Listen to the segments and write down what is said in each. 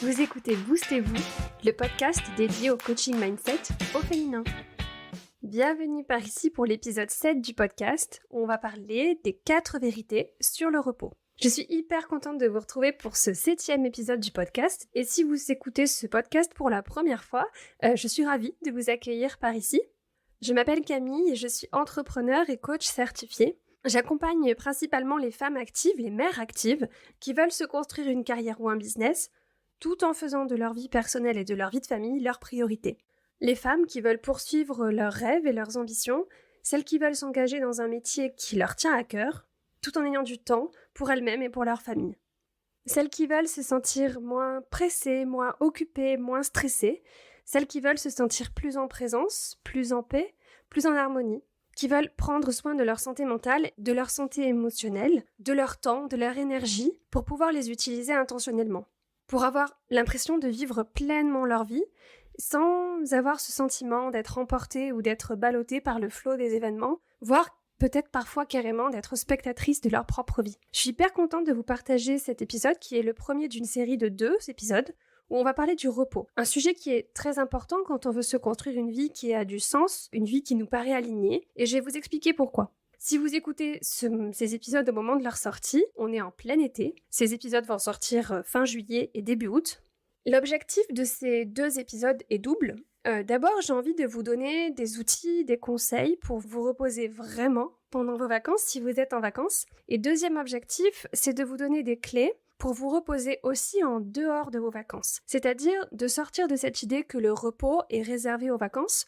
Vous écoutez Boostez-vous, le podcast dédié au coaching mindset au féminin. Bienvenue par ici pour l'épisode 7 du podcast où on va parler des 4 vérités sur le repos. Je suis hyper contente de vous retrouver pour ce 7e épisode du podcast et si vous écoutez ce podcast pour la première fois, je suis ravie de vous accueillir par ici. Je m'appelle Camille et je suis entrepreneur et coach certifié. J'accompagne principalement les femmes actives, les mères actives, qui veulent se construire une carrière ou un business, tout en faisant de leur vie personnelle et de leur vie de famille leur priorité. Les femmes qui veulent poursuivre leurs rêves et leurs ambitions, celles qui veulent s'engager dans un métier qui leur tient à cœur, tout en ayant du temps pour elles-mêmes et pour leur famille. Celles qui veulent se sentir moins pressées, moins occupées, moins stressées, celles qui veulent se sentir plus en présence, plus en paix, plus en harmonie, qui veulent prendre soin de leur santé mentale, de leur santé émotionnelle, de leur temps, de leur énergie, pour pouvoir les utiliser intentionnellement. Pour avoir l'impression de vivre pleinement leur vie, sans avoir ce sentiment d'être emporté ou d'être ballotté par le flot des événements, voire peut-être parfois carrément d'être spectatrice de leur propre vie. Je suis hyper contente de vous partager cet épisode qui est le premier d'une série de 2 épisodes où on va parler du repos. Un sujet qui est très important quand on veut se construire une vie qui a du sens, une vie qui nous paraît alignée, et je vais vous expliquer pourquoi. Si vous écoutez ces épisodes au moment de leur sortie, on est en plein été. Ces épisodes vont sortir fin juillet et début août. L'objectif de ces 2 épisodes est double. D'abord, j'ai envie de vous donner des outils, des conseils pour vous reposer vraiment pendant vos vacances si vous êtes en vacances. Et deuxième objectif, c'est de vous donner des clés pour vous reposer aussi en dehors de vos vacances. C'est-à-dire de sortir de cette idée que le repos est réservé aux vacances,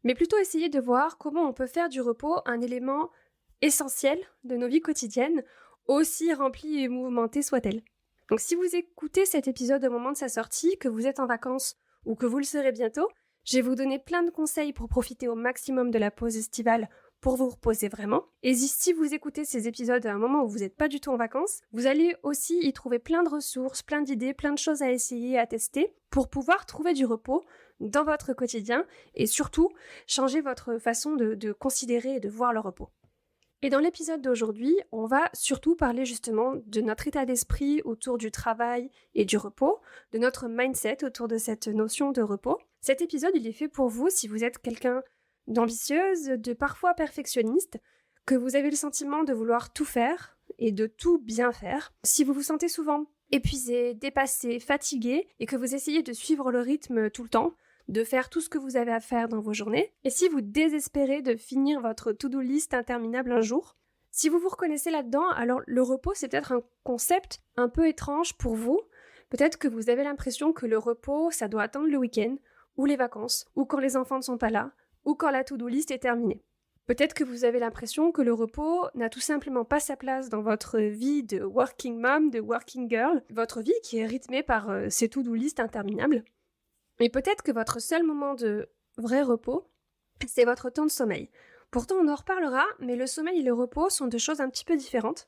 mais plutôt essayer de voir comment on peut faire du repos un élément essentiel de nos vies quotidiennes, aussi remplie et mouvementée soit-elle. Donc si vous écoutez cet épisode au moment de sa sortie, que vous êtes en vacances ou que vous le serez bientôt, je vais vous donner plein de conseils pour profiter au maximum de la pause estivale pour vous reposer vraiment. Et si vous écoutez ces épisodes à un moment où vous n'êtes pas du tout en vacances, vous allez aussi y trouver plein de ressources, plein d'idées, plein de choses à essayer, à tester pour pouvoir trouver du repos dans votre quotidien et surtout changer votre façon de considérer et de voir le repos. Et dans l'épisode d'aujourd'hui, on va surtout parler justement de notre état d'esprit autour du travail et du repos, de notre mindset autour de cette notion de repos. Cet épisode, il est fait pour vous si vous êtes quelqu'un d'ambitieuse, de parfois perfectionniste, que vous avez le sentiment de vouloir tout faire et de tout bien faire. Si vous vous sentez souvent épuisé, dépassé, fatigué et que vous essayez de suivre le rythme tout le temps, de faire tout ce que vous avez à faire dans vos journées, et si vous désespérez de finir votre to-do list interminable un jour, si vous vous reconnaissez là-dedans, alors le repos c'est peut-être un concept un peu étrange pour vous. Peut-être que vous avez l'impression que le repos ça doit attendre le week-end, ou les vacances, ou quand les enfants ne sont pas là, ou quand la to-do list est terminée. Peut-être que vous avez l'impression que le repos n'a tout simplement pas sa place dans votre vie de working mom, de working girl, votre vie qui est rythmée par ces to-do list interminables. Et peut-être que votre seul moment de vrai repos, c'est votre temps de sommeil. Pourtant, on en reparlera, mais le sommeil et le repos sont 2 choses un petit peu différentes.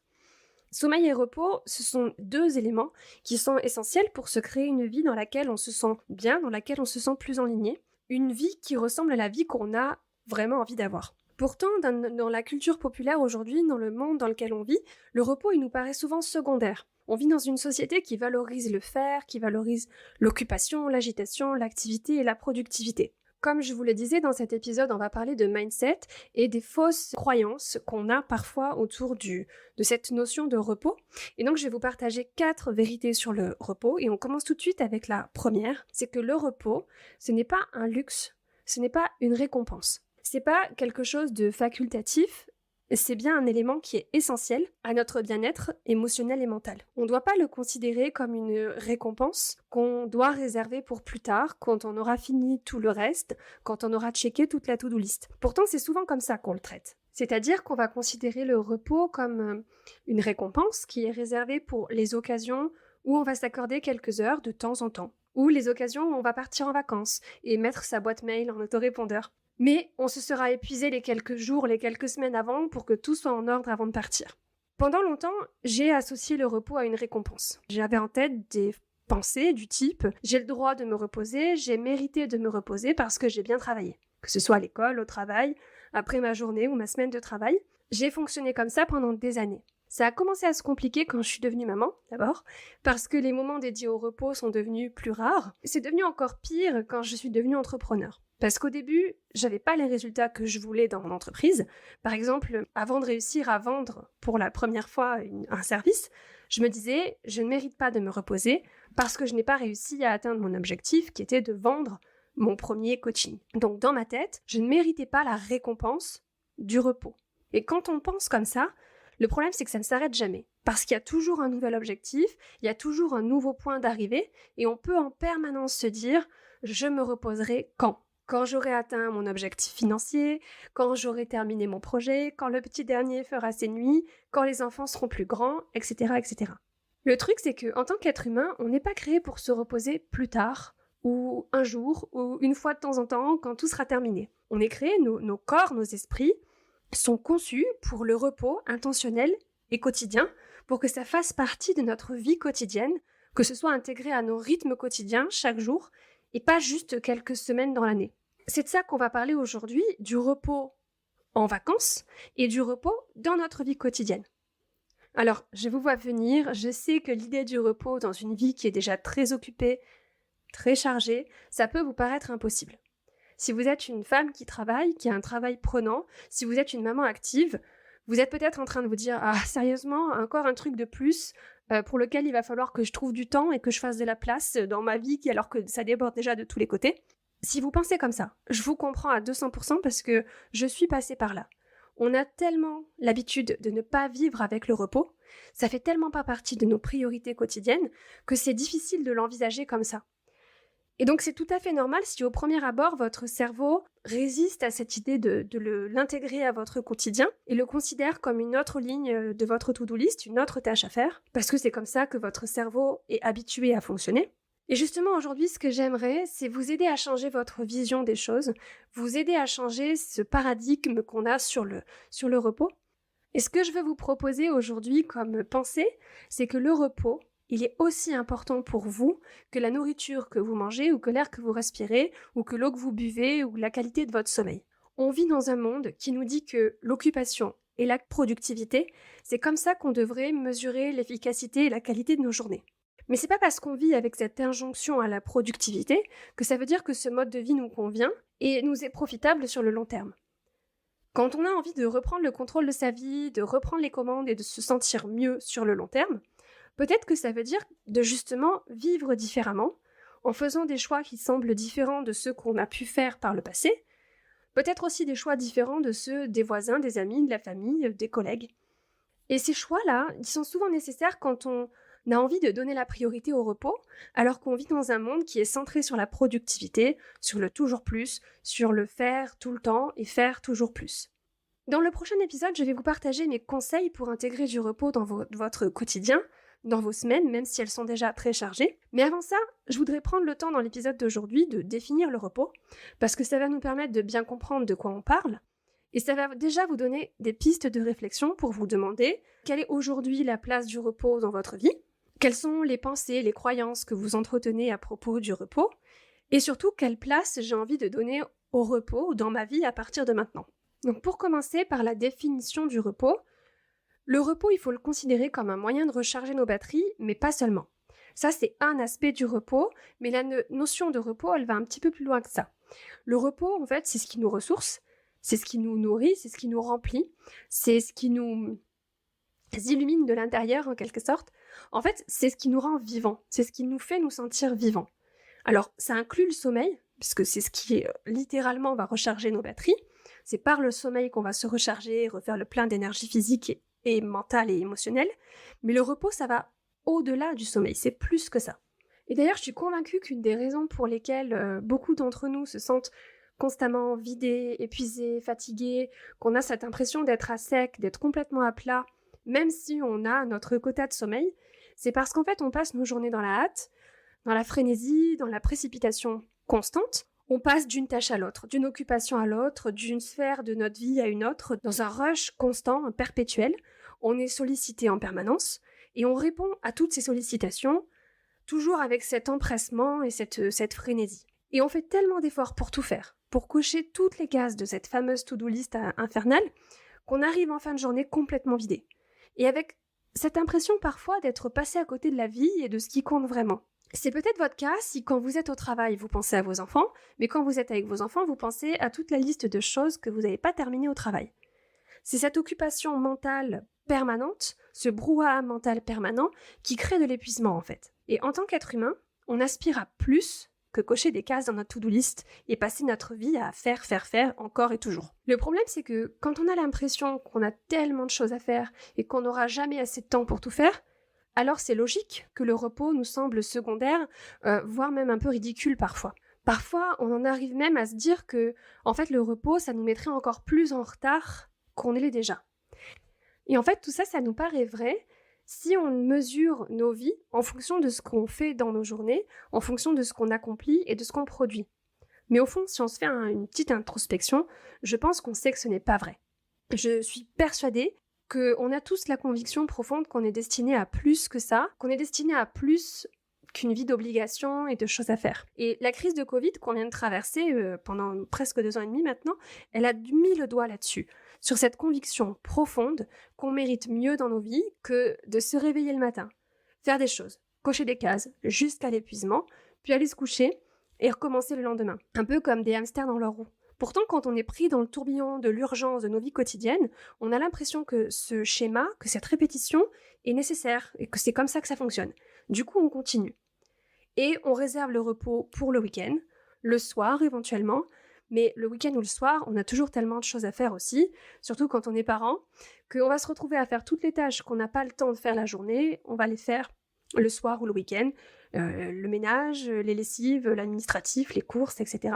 Sommeil et repos, ce sont 2 éléments qui sont essentiels pour se créer une vie dans laquelle on se sent bien, dans laquelle on se sent plus enligné. Une vie qui ressemble à la vie qu'on a vraiment envie d'avoir. Pourtant, dans la culture populaire aujourd'hui, dans le monde dans lequel on vit, le repos, il nous paraît souvent secondaire. On vit dans une société qui valorise le faire, qui valorise l'occupation, l'agitation, l'activité et la productivité. Comme je vous le disais, dans cet épisode, on va parler de mindset et des fausses croyances qu'on a parfois autour de cette notion de repos. Et donc, je vais vous partager 4 vérités sur le repos et on commence tout de suite avec la première. C'est que le repos, ce n'est pas un luxe, ce n'est pas une récompense. C'est pas quelque chose de facultatif, c'est bien un élément qui est essentiel à notre bien-être émotionnel et mental. On ne doit pas le considérer comme une récompense qu'on doit réserver pour plus tard, quand on aura fini tout le reste, quand on aura checké toute la to-do list. Pourtant, c'est souvent comme ça qu'on le traite. C'est-à-dire qu'on va considérer le repos comme une récompense qui est réservée pour les occasions où on va s'accorder quelques heures de temps en temps, ou les occasions où on va partir en vacances et mettre sa boîte mail en autorépondeur. Mais on se sera épuisé les quelques jours, les quelques semaines avant pour que tout soit en ordre avant de partir. Pendant longtemps, j'ai associé le repos à une récompense. J'avais en tête des pensées du type « j'ai le droit de me reposer, j'ai mérité de me reposer parce que j'ai bien travaillé ». Que ce soit à l'école, au travail, après ma journée ou ma semaine de travail, j'ai fonctionné comme ça pendant des années. Ça a commencé à se compliquer quand je suis devenue maman, d'abord, parce que les moments dédiés au repos sont devenus plus rares. C'est devenu encore pire quand je suis devenue entrepreneur. Parce qu'au début, j'avais pas les résultats que je voulais dans mon entreprise. Par exemple, avant de réussir à vendre pour la première fois un service, je me disais, je ne mérite pas de me reposer parce que je n'ai pas réussi à atteindre mon objectif qui était de vendre mon premier coaching. Donc dans ma tête, je ne méritais pas la récompense du repos. Et quand on pense comme ça, le problème c'est que ça ne s'arrête jamais. Parce qu'il y a toujours un nouvel objectif, il y a toujours un nouveau point d'arrivée et on peut en permanence se dire, je me reposerai quand j'aurai atteint mon objectif financier, quand j'aurai terminé mon projet, quand le petit dernier fera ses nuits, quand les enfants seront plus grands, etc., etc. Le truc, c'est qu'en tant qu'être humain, on n'est pas créé pour se reposer plus tard, ou un jour, ou une fois de temps en temps, quand tout sera terminé. On est créé, nos corps, nos esprits sont conçus pour le repos intentionnel et quotidien, pour que ça fasse partie de notre vie quotidienne, que ce soit intégré à nos rythmes quotidiens chaque jour, et pas juste quelques semaines dans l'année. C'est de ça qu'on va parler aujourd'hui, du repos en vacances et du repos dans notre vie quotidienne. Alors, je vous vois venir, je sais que l'idée du repos dans une vie qui est déjà très occupée, très chargée, ça peut vous paraître impossible. Si vous êtes une femme qui travaille, qui a un travail prenant, si vous êtes une maman active, vous êtes peut-être en train de vous dire « Ah, sérieusement, encore un truc de plus pour lequel il va falloir que je trouve du temps et que je fasse de la place dans ma vie alors que ça déborde déjà de tous les côtés. » Si vous pensez comme ça, je vous comprends à 200% parce que je suis passée par là. On a tellement l'habitude de ne pas vivre avec le repos, ça fait tellement pas partie de nos priorités quotidiennes que c'est difficile de l'envisager comme ça. Et donc c'est tout à fait normal si au premier abord votre cerveau résiste à cette idée de l'intégrer à votre quotidien et le considère comme une autre ligne de votre to-do list, une autre tâche à faire, parce que c'est comme ça que votre cerveau est habitué à fonctionner. Et justement aujourd'hui ce que j'aimerais c'est vous aider à changer votre vision des choses, vous aider à changer ce paradigme qu'on a sur le repos. Et ce que je veux vous proposer aujourd'hui comme pensée, c'est que le repos, il est aussi important pour vous que la nourriture que vous mangez ou que l'air que vous respirez ou que l'eau que vous buvez ou la qualité de votre sommeil. On vit dans un monde qui nous dit que l'occupation et la productivité, c'est comme ça qu'on devrait mesurer l'efficacité et la qualité de nos journées. Mais c'est pas parce qu'on vit avec cette injonction à la productivité que ça veut dire que ce mode de vie nous convient et nous est profitable sur le long terme. Quand on a envie de reprendre le contrôle de sa vie, de reprendre les commandes et de se sentir mieux sur le long terme, peut-être que ça veut dire de justement vivre différemment, en faisant des choix qui semblent différents de ceux qu'on a pu faire par le passé, peut-être aussi des choix différents de ceux des voisins, des amis, de la famille, des collègues. Et ces choix-là, ils sont souvent nécessaires quand on a envie de donner la priorité au repos, alors qu'on vit dans un monde qui est centré sur la productivité, sur le toujours plus, sur le faire tout le temps et faire toujours plus. Dans le prochain épisode, je vais vous partager mes conseils pour intégrer du repos dans votre quotidien, dans vos semaines, même si elles sont déjà très chargées. Mais avant ça, je voudrais prendre le temps dans l'épisode d'aujourd'hui de définir le repos, parce que ça va nous permettre de bien comprendre de quoi on parle, et ça va déjà vous donner des pistes de réflexion pour vous demander quelle est aujourd'hui la place du repos dans votre vie, quelles sont les pensées, les croyances que vous entretenez à propos du repos, et surtout quelle place j'ai envie de donner au repos dans ma vie à partir de maintenant. Donc pour commencer par la définition du repos, le repos, il faut le considérer comme un moyen de recharger nos batteries, mais pas seulement. Ça, c'est un aspect du repos, mais la notion de repos, elle va un petit peu plus loin que ça. Le repos, en fait, c'est ce qui nous ressource, c'est ce qui nous nourrit, c'est ce qui nous remplit, c'est ce qui nous illumine de l'intérieur, en quelque sorte. En fait, c'est ce qui nous rend vivants, c'est ce qui nous fait nous sentir vivants. Alors, ça inclut le sommeil, puisque c'est ce qui, littéralement, va recharger nos batteries. C'est par le sommeil qu'on va se recharger, refaire le plein d'énergie physique et mentale et émotionnelle. Mais le repos, ça va au-delà du sommeil, c'est plus que ça. Et d'ailleurs, je suis convaincue qu'une des raisons pour lesquelles beaucoup d'entre nous se sentent constamment vidés, épuisés, fatigués, qu'on a cette impression d'être à sec, d'être complètement à plat, même si on a notre quota de sommeil, c'est parce qu'en fait, on passe nos journées dans la hâte, dans la frénésie, dans la précipitation constante. On passe d'une tâche à l'autre, d'une occupation à l'autre, d'une sphère de notre vie à une autre, dans un rush constant, perpétuel. On est sollicité en permanence et on répond à toutes ces sollicitations, toujours avec cet empressement et cette frénésie. Et on fait tellement d'efforts pour tout faire, pour cocher toutes les cases de cette fameuse to-do list infernale, qu'on arrive en fin de journée complètement vidé. et avec cette impression parfois d'être passé à côté de la vie et de ce qui compte vraiment. C'est peut-être votre cas si quand vous êtes au travail, vous pensez à vos enfants, mais quand vous êtes avec vos enfants, vous pensez à toute la liste de choses que vous n'avez pas terminées au travail. C'est cette occupation mentale permanente, ce brouhaha mental permanent qui crée de l'épuisement en fait. Et en tant qu'être humain, on aspire à plus que cocher des cases dans notre to-do list et passer notre vie à faire encore et toujours. Le problème, c'est que quand on a l'impression qu'on a tellement de choses à faire et qu'on n'aura jamais assez de temps pour tout faire, alors c'est logique que le repos nous semble secondaire, voire même un peu ridicule parfois. Parfois, on en arrive même à se dire que, en fait, le repos, ça nous mettrait encore plus en retard qu'on ne l'est déjà. Et en fait, tout ça, ça nous paraît vrai si on mesure nos vies en fonction de ce qu'on fait dans nos journées, en fonction de ce qu'on accomplit et de ce qu'on produit. Mais au fond, si on se fait une petite introspection, je pense qu'on sait que ce n'est pas vrai. Je suis persuadée qu'on a tous la conviction profonde qu'on est destiné à plus que ça, qu'on est destiné à plus qu'une vie d'obligations et de choses à faire. Et la crise de Covid qu'on vient de traverser pendant presque 2 ans et demi maintenant, elle a mis le doigt là-dessus, sur cette conviction profonde qu'on mérite mieux dans nos vies que de se réveiller le matin, faire des choses, cocher des cases jusqu'à l'épuisement, puis aller se coucher et recommencer le lendemain. Un peu comme des hamsters dans leur roue. Pourtant, quand on est pris dans le tourbillon de l'urgence de nos vies quotidiennes, on a l'impression que ce schéma, que cette répétition est nécessaire et que c'est comme ça que ça fonctionne. Du coup, on continue. Et on réserve le repos pour le week-end, le soir éventuellement, mais le week-end ou le soir, on a toujours tellement de choses à faire aussi, surtout quand on est parent, qu'on va se retrouver à faire toutes les tâches qu'on n'a pas le temps de faire la journée, on va les faire le soir ou le week-end, le ménage, les lessives, l'administratif, les courses, etc.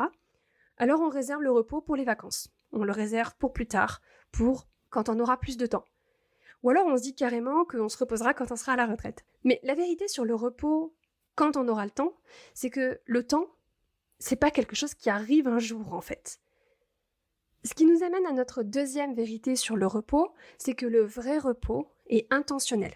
Alors on réserve le repos pour les vacances. On le réserve pour plus tard, pour quand on aura plus de temps. Ou alors on se dit carrément qu'on se reposera quand on sera à la retraite. Mais la vérité sur le repos, quand on aura le temps, c'est que le temps, c'est pas quelque chose qui arrive un jour en fait. Ce qui nous amène à notre deuxième vérité sur le repos, c'est que le vrai repos est intentionnel.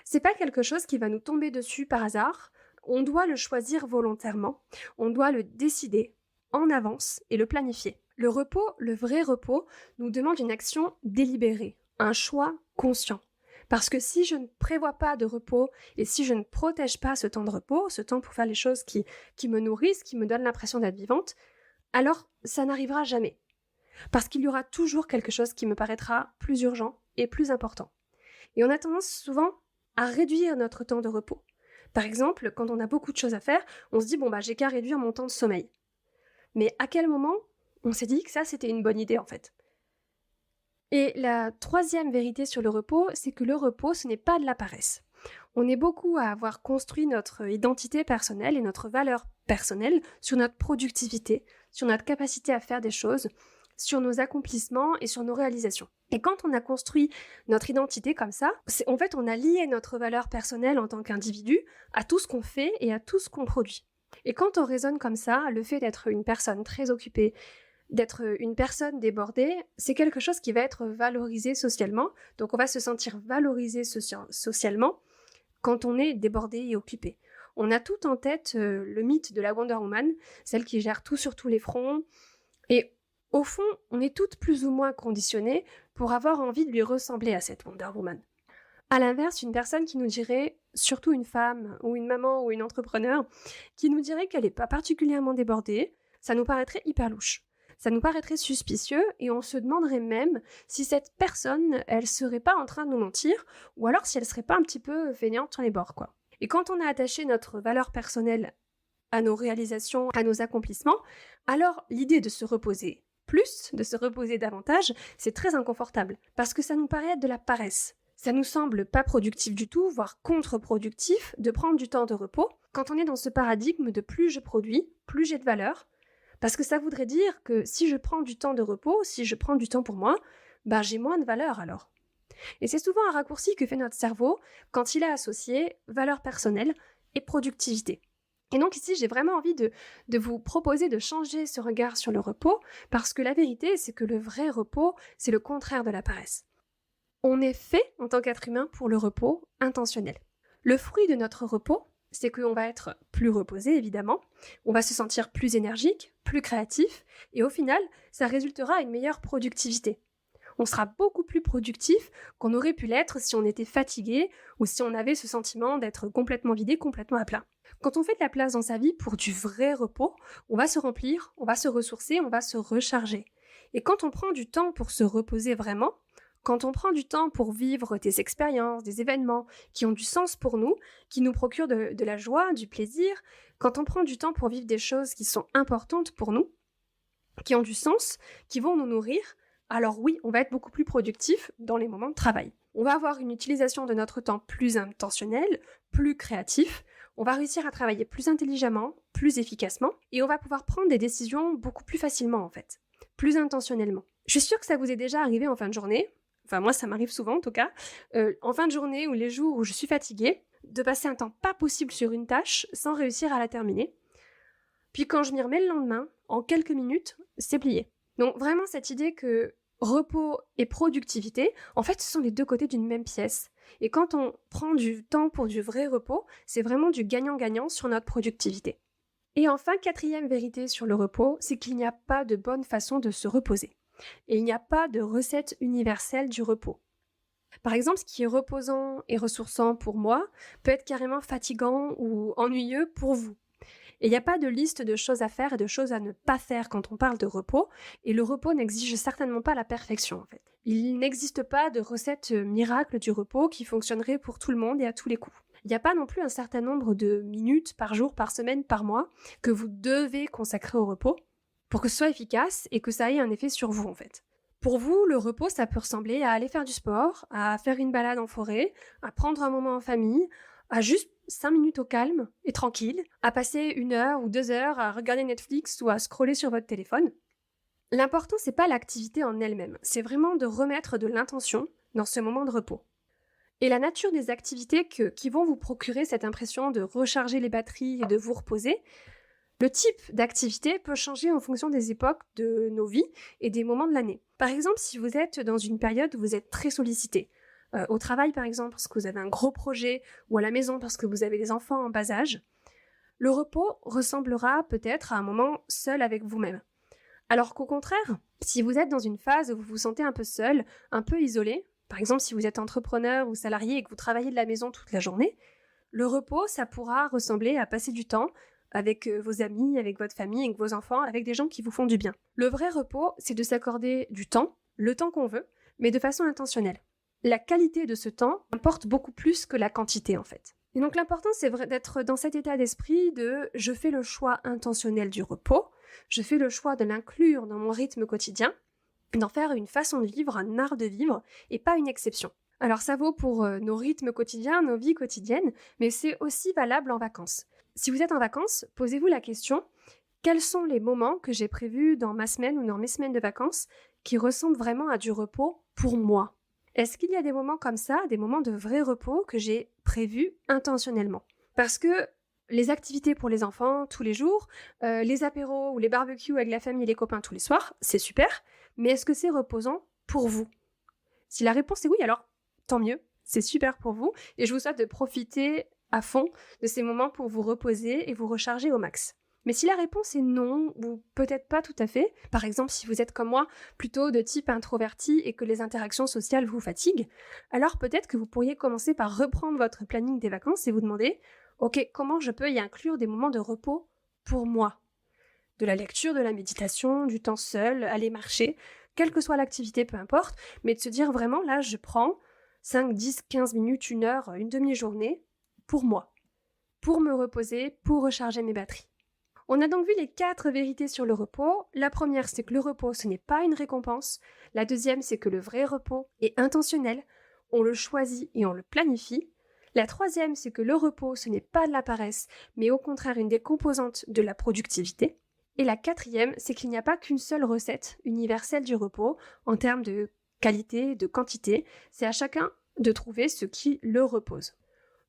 C'est pas quelque chose qui va nous tomber dessus par hasard, on doit le choisir volontairement, on doit le décider en avance et le planifier. Le repos, le vrai repos, nous demande une action délibérée, un choix conscient. Parce que si je ne prévois pas de repos et si je ne protège pas ce temps de repos, ce temps pour faire les choses qui me nourrissent, qui me donnent l'impression d'être vivante, alors ça n'arrivera jamais. Parce qu'il y aura toujours quelque chose qui me paraîtra plus urgent et plus important. Et on a tendance souvent à réduire notre temps de repos. Par exemple, quand on a beaucoup de choses à faire, on se dit j'ai qu'à réduire mon temps de sommeil. Mais à quel moment on s'est dit que ça c'était une bonne idée en fait ? Et la troisième vérité sur le repos, c'est que le repos, ce n'est pas de la paresse. On est beaucoup à avoir construit notre identité personnelle et notre valeur personnelle sur notre productivité, sur notre capacité à faire des choses, sur nos accomplissements et sur nos réalisations. Et quand on a construit notre identité comme ça, en fait, on a lié notre valeur personnelle en tant qu'individu à tout ce qu'on fait et à tout ce qu'on produit. Et quand on raisonne comme ça, le fait d'être une personne très occupée, d'être une personne débordée, c'est quelque chose qui va être valorisé socialement. Donc on va se sentir valorisé socialement quand on est débordé et occupé. On a tout en tête le mythe de la Wonder Woman, celle qui gère tout sur tous les fronts. Et au fond, on est toutes plus ou moins conditionnées pour avoir envie de lui ressembler à cette Wonder Woman. À l'inverse, une personne qui nous dirait, surtout une femme ou une maman ou une entrepreneur, qui nous dirait qu'elle n'est pas particulièrement débordée, ça nous paraîtrait hyper louche. Ça nous paraîtrait suspicieux et on se demanderait même si cette personne, elle serait pas en train de nous mentir ou alors si elle serait pas un petit peu feignante sur les bords, quoi. Et quand on a attaché notre valeur personnelle à nos réalisations, à nos accomplissements, alors l'idée de se reposer plus, de se reposer davantage, c'est très inconfortable parce que ça nous paraît être de la paresse. Ça nous semble pas productif du tout, voire contre-productif de prendre du temps de repos quand on est dans ce paradigme de plus je produis, plus j'ai de valeur. Parce que ça voudrait dire que si je prends du temps de repos, si je prends du temps pour moi, j'ai moins de valeur alors. Et c'est souvent un raccourci que fait notre cerveau quand il a associé valeur personnelle et productivité. Et donc ici, j'ai vraiment envie de vous proposer de changer ce regard sur le repos, parce que la vérité, c'est que le vrai repos, c'est le contraire de la paresse. On est fait, en tant qu'être humain, pour le repos intentionnel. Le fruit de notre repos, c'est qu'on va être plus reposé, évidemment, on va se sentir plus énergique, plus créatif, et au final, ça résultera à une meilleure productivité. On sera beaucoup plus productif qu'on aurait pu l'être si on était fatigué ou si on avait ce sentiment d'être complètement vidé, complètement à plat. Quand on fait de la place dans sa vie pour du vrai repos, on va se remplir, on va se ressourcer, on va se recharger. Et quand on prend du temps pour se reposer vraiment, quand on prend du temps pour vivre des expériences, des événements qui ont du sens pour nous, qui nous procurent de la joie, du plaisir, quand on prend du temps pour vivre des choses qui sont importantes pour nous, qui ont du sens, qui vont nous nourrir, alors oui, on va être beaucoup plus productif dans les moments de travail. On va avoir une utilisation de notre temps plus intentionnelle, plus créatif, on va réussir à travailler plus intelligemment, plus efficacement, et on va pouvoir prendre des décisions beaucoup plus facilement en fait, plus intentionnellement. Je suis sûre que ça vous est déjà arrivé en fin de journée, enfin moi ça m'arrive souvent en tout cas, en fin de journée ou les jours où je suis fatiguée, de passer un temps pas possible sur une tâche sans réussir à la terminer. Puis quand je m'y remets le lendemain, en quelques minutes, c'est plié. Donc vraiment cette idée que repos et productivité, en fait ce sont les deux côtés d'une même pièce. Et quand on prend du temps pour du vrai repos, c'est vraiment du gagnant-gagnant sur notre productivité. Et enfin, quatrième vérité sur le repos, c'est qu'il n'y a pas de bonne façon de se reposer. Et il n'y a pas de recette universelle du repos. Par exemple, ce qui est reposant et ressourçant pour moi peut être carrément fatigant ou ennuyeux pour vous. Et il n'y a pas de liste de choses à faire et de choses à ne pas faire quand on parle de repos, et le repos n'exige certainement pas la perfection en fait. Il n'existe pas de recette miracle du repos qui fonctionnerait pour tout le monde et à tous les coups. Il n'y a pas non plus un certain nombre de minutes par jour, par semaine, par mois que vous devez consacrer au repos pour que ce soit efficace et que ça ait un effet sur vous en fait. Pour vous, le repos, ça peut ressembler à aller faire du sport, à faire une balade en forêt, à prendre un moment en famille, à juste 5 minutes au calme et tranquille, à passer 1 heure ou 2 heures à regarder Netflix ou à scroller sur votre téléphone. L'important, c'est pas l'activité en elle-même, c'est vraiment de remettre de l'intention dans ce moment de repos. Et la nature des activités qui vont vous procurer cette impression de recharger les batteries et de vous reposer, le type d'activité peut changer en fonction des époques de nos vies et des moments de l'année. Par exemple, si vous êtes dans une période où vous êtes très sollicité, au travail par exemple parce que vous avez un gros projet, ou à la maison parce que vous avez des enfants en bas âge, le repos ressemblera peut-être à un moment seul avec vous-même. Alors qu'au contraire, si vous êtes dans une phase où vous vous sentez un peu seul, un peu isolé, par exemple si vous êtes entrepreneur ou salarié et que vous travaillez de la maison toute la journée, le repos, ça pourra ressembler à passer du temps avec vos amis, avec votre famille, avec vos enfants, avec des gens qui vous font du bien. Le vrai repos, c'est de s'accorder du temps, le temps qu'on veut, mais de façon intentionnelle. La qualité de ce temps importe beaucoup plus que la quantité en fait. Et donc l'important c'est d'être dans cet état d'esprit de je fais le choix intentionnel du repos, je fais le choix de l'inclure dans mon rythme quotidien, d'en faire une façon de vivre, un art de vivre et pas une exception. Alors ça vaut pour nos rythmes quotidiens, nos vies quotidiennes, mais c'est aussi valable en vacances. Si vous êtes en vacances, posez-vous la question, quels sont les moments que j'ai prévus dans ma semaine ou dans mes semaines de vacances qui ressemblent vraiment à du repos pour moi ? Est-ce qu'il y a des moments comme ça, des moments de vrai repos que j'ai prévus intentionnellement ? Parce que les activités pour les enfants tous les jours, les apéros ou les barbecues avec la famille et les copains tous les soirs, c'est super, mais est-ce que c'est reposant pour vous ? Si la réponse est oui, alors tant mieux, c'est super pour vous et je vous souhaite de profiter à fond de ces moments pour vous reposer et vous recharger au max. Mais si la réponse est non, ou peut-être pas tout à fait, par exemple si vous êtes comme moi, plutôt de type introverti et que les interactions sociales vous fatiguent, alors peut-être que vous pourriez commencer par reprendre votre planning des vacances et vous demander « Ok, comment je peux y inclure des moments de repos pour moi ?» De la lecture, de la méditation, du temps seul, aller marcher, quelle que soit l'activité, peu importe, mais de se dire vraiment là je prends 5, 10, 15 minutes, 1 heure, une demi-journée pour moi, pour me reposer, pour recharger mes batteries. On a donc vu les 4 vérités sur le repos. La première, c'est que le repos, ce n'est pas une récompense. La deuxième, c'est que le vrai repos est intentionnel. On le choisit et on le planifie. La troisième, c'est que le repos, ce n'est pas de la paresse, mais au contraire une des composantes de la productivité. Et la quatrième, c'est qu'il n'y a pas qu'une seule recette universelle du repos en termes de qualité, de quantité. C'est à chacun de trouver ce qui le repose.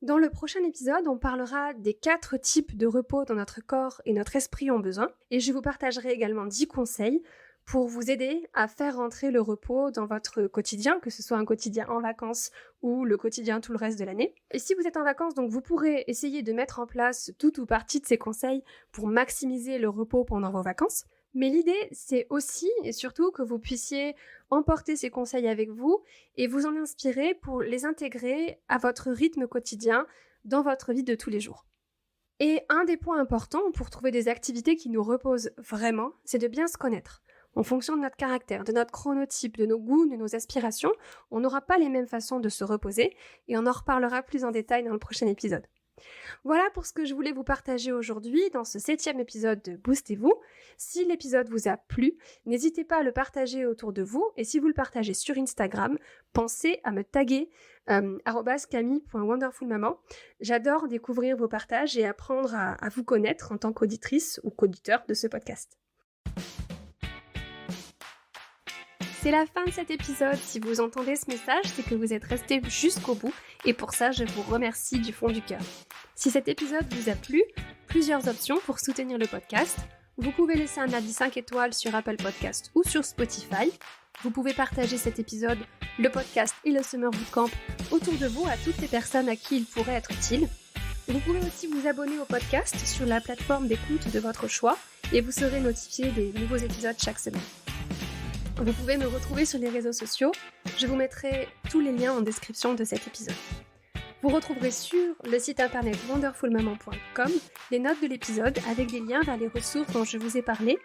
Dans le prochain épisode, on parlera des 4 types de repos dont notre corps et notre esprit ont besoin, et je vous partagerai également 10 conseils pour vous aider à faire rentrer le repos dans votre quotidien, que ce soit un quotidien en vacances ou le quotidien tout le reste de l'année. Et si vous êtes en vacances, donc vous pourrez essayer de mettre en place tout ou partie de ces conseils pour maximiser le repos pendant vos vacances. Mais l'idée, c'est aussi et surtout que vous puissiez emporter ces conseils avec vous et vous en inspirer pour les intégrer à votre rythme quotidien dans votre vie de tous les jours. Et un des points importants pour trouver des activités qui nous reposent vraiment, c'est de bien se connaître. En fonction de notre caractère, de notre chronotype, de nos goûts, de nos aspirations, on n'aura pas les mêmes façons de se reposer et on en reparlera plus en détail dans le prochain épisode. Voilà pour ce que je voulais vous partager aujourd'hui dans ce 7e épisode de Boostez-vous. Si l'épisode vous a plu, n'hésitez pas à le partager autour de vous et si vous le partagez sur Instagram, pensez à me taguer @camille.wonderfulmaman. J'adore découvrir vos partages et apprendre à vous connaître en tant qu'auditrice ou qu'auditeur de ce podcast. C'est la fin de cet épisode. Si vous entendez ce message, c'est que vous êtes resté jusqu'au bout et pour ça, je vous remercie du fond du cœur. Si cet épisode vous a plu, plusieurs options pour soutenir le podcast. Vous pouvez laisser un avis 5 étoiles sur Apple Podcast ou sur Spotify. Vous pouvez partager cet épisode, le podcast et le Summer Bootcamp autour de vous à toutes les personnes à qui il pourrait être utile. Vous pouvez aussi vous abonner au podcast sur la plateforme d'écoute de votre choix et vous serez notifié des nouveaux épisodes chaque semaine. Vous pouvez me retrouver sur les réseaux sociaux, je vous mettrai tous les liens en description de cet épisode. Vous retrouverez sur le site internet wonderfulmaman.com les notes de l'épisode avec des liens vers les ressources dont je vous ai parlé.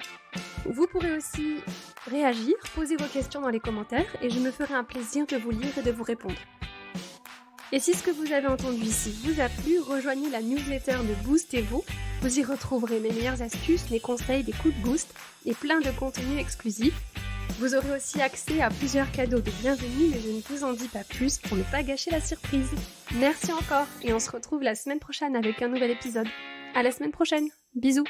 Vous pourrez aussi réagir, poser vos questions dans les commentaires et je me ferai un plaisir de vous lire et de vous répondre. Et si ce que vous avez entendu ici vous a plu, rejoignez la newsletter de Boostez-vous. Vous y retrouverez mes meilleures astuces, mes conseils, des coups de boost et plein de contenus exclusifs. Vous aurez aussi accès à plusieurs cadeaux de bienvenue, mais je ne vous en dis pas plus pour ne pas gâcher la surprise. Merci encore et on se retrouve la semaine prochaine avec un nouvel épisode. À la semaine prochaine, bisous!